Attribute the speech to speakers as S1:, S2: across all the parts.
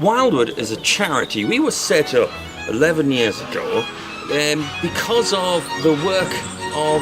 S1: WildWood is a charity. We were set up 11 years ago because of the work of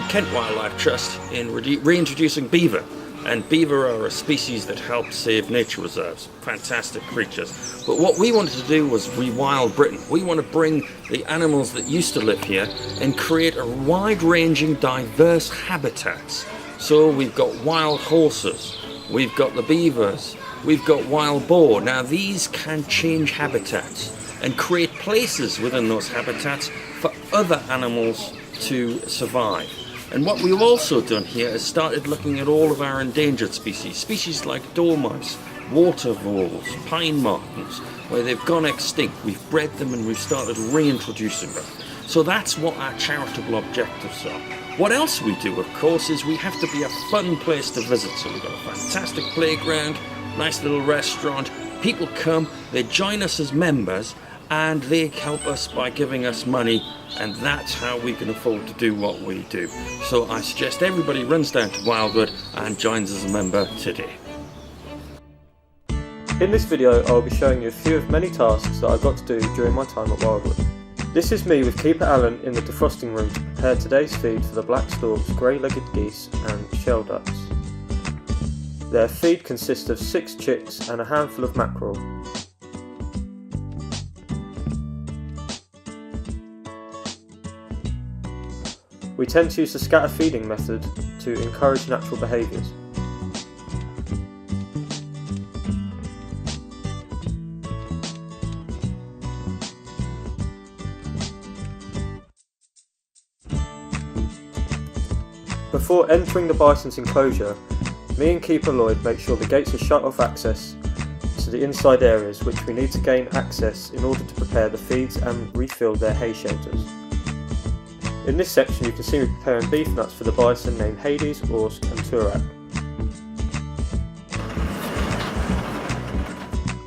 S1: Kent WildWood Trust in reintroducing beaver. And beaver are a species that help save nature reserves. Fantastic creatures. But what we wanted to do was rewild Britain. We want to bring the animals that used to live here and create a wide-ranging, diverse habitats. So we've got wild horses, we've got the beavers, we've got wild boar. Now these can change habitats and create places within those habitats for other animals to survive. And what we've also done here is started looking at all of our endangered species like dormice, water voles, pine martens, where they've gone extinct. We've bred them and we've started reintroducing them. So that's what our charitable objectives are. What else we do, of course, is we have to be a fun place to visit. So we've got a fantastic playground, nice little restaurant. People come, they join us as members, and they help us by giving us money, and that's how we can afford to do what we do. So I suggest everybody runs down to WildWood and joins as a member today.
S2: In this video I'll be showing you a few of many tasks that I got to do during my time at WildWood. This is me with Keeper Alan in the defrosting room to prepare today's feed for the black storks, grey-legged geese and shell ducks. Their feed consists of 6 chicks and a handful of mackerel. We tend to use the scatter feeding method to encourage natural behaviours. Before entering the bison's enclosure, me and Keeper Lloyd make sure the gates are shut off access to the inside areas which we need to gain access in order to prepare the feeds and refill their hay shelters. In this section you can see me preparing beef nuts for the bison named Hades, Orsk and Turak.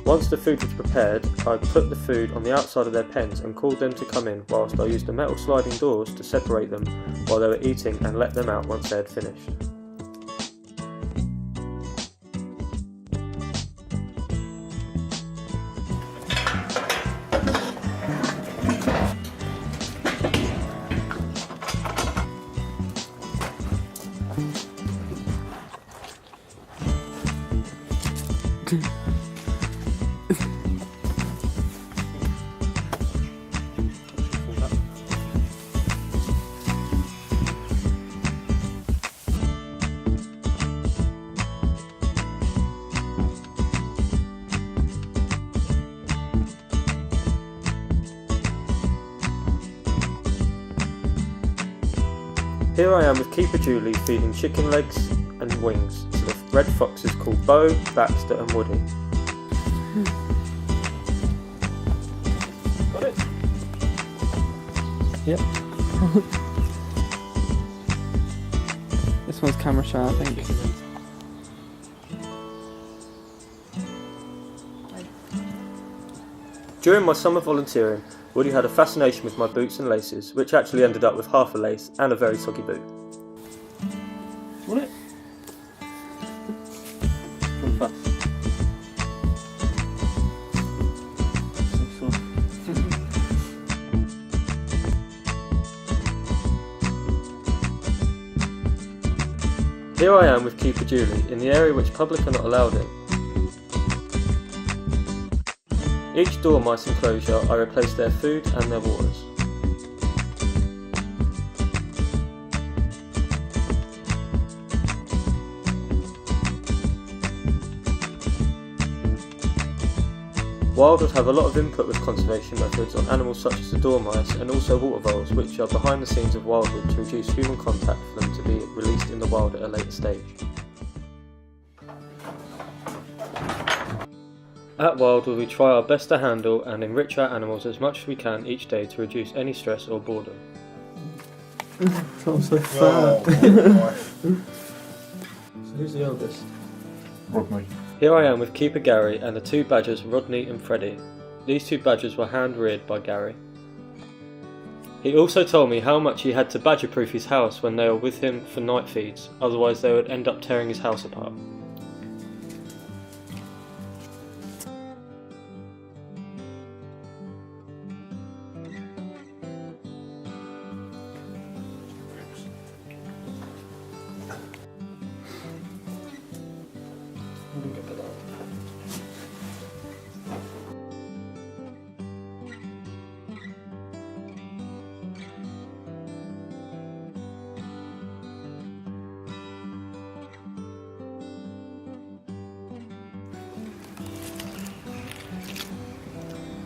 S2: Once the food was prepared, I put the food on the outside of their pens and called them to come in whilst I used the metal sliding doors to separate them while they were eating and let them out once they had finished. Here I am with Keeper Julie feeding chicken legs and wings to the red foxes called Bo, Baxter and Woody. Got it?
S3: Yep. This one's camera shy, I think.
S2: During my summer volunteering, Woody had a fascination with my boots and laces, which actually ended up with half a lace and a very soggy boot.
S3: Want it?
S2: Here I am with Keeper Julie in the area which public are not allowed in. Each dormice enclosure I replace their food and their waters. WildWood have a lot of input with conservation methods on animals such as the dormice and also water voles, which are behind the scenes of WildWood to reduce human contact for them to be released in the wild at a later stage. At WildWood we try our best to handle and enrich our animals as much as we can each day to reduce any stress or boredom.
S3: I'm so fat.
S2: So who's the eldest?
S4: Rodney.
S2: Here I am with Keeper Gary and the 2 badgers Rodney and Freddie. These 2 badgers were hand reared by Gary. He also told me how much he had to badger proof his house when they were with him for night feeds, otherwise they would end up tearing his house apart.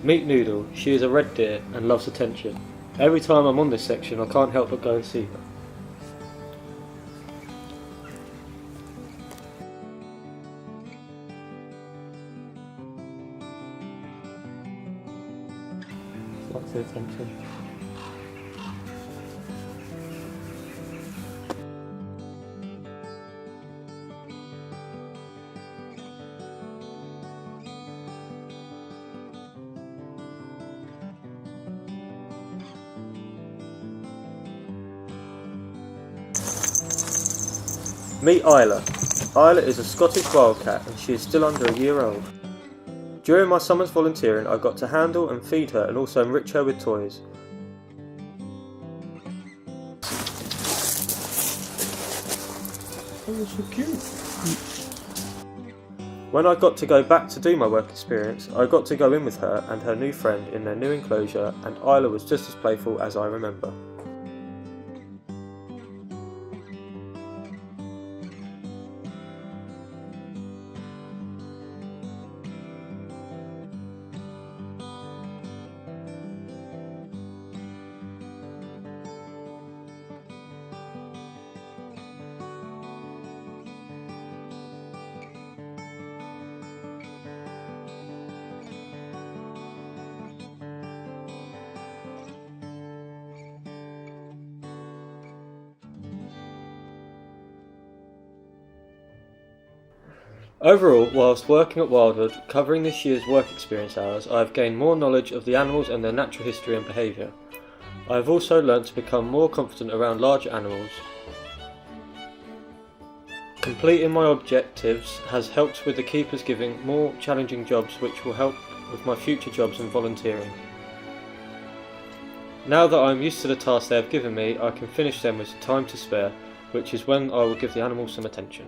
S2: Meet Noodle. She is a red deer and loves attention. Every time I'm on this section I can't help but go and see her. Lots of attention. Meet Isla. Isla is a Scottish wildcat and she is still under a year old. During my summer's volunteering I got to handle and feed her and also enrich her with toys.
S3: Oh, so cute.
S2: When I got to go back to do my work experience, I got to go in with her and her new friend in their new enclosure, and Isla was just as playful as I remember. Overall, whilst working at WildWood, covering this year's work experience hours, I have gained more knowledge of the animals and their natural history and behaviour. I have also learnt to become more confident around larger animals. Completing my objectives has helped with the keepers giving more challenging jobs which will help with my future jobs and volunteering. Now that I am used to the tasks they have given me, I can finish them with time to spare, which is when I will give the animals some attention.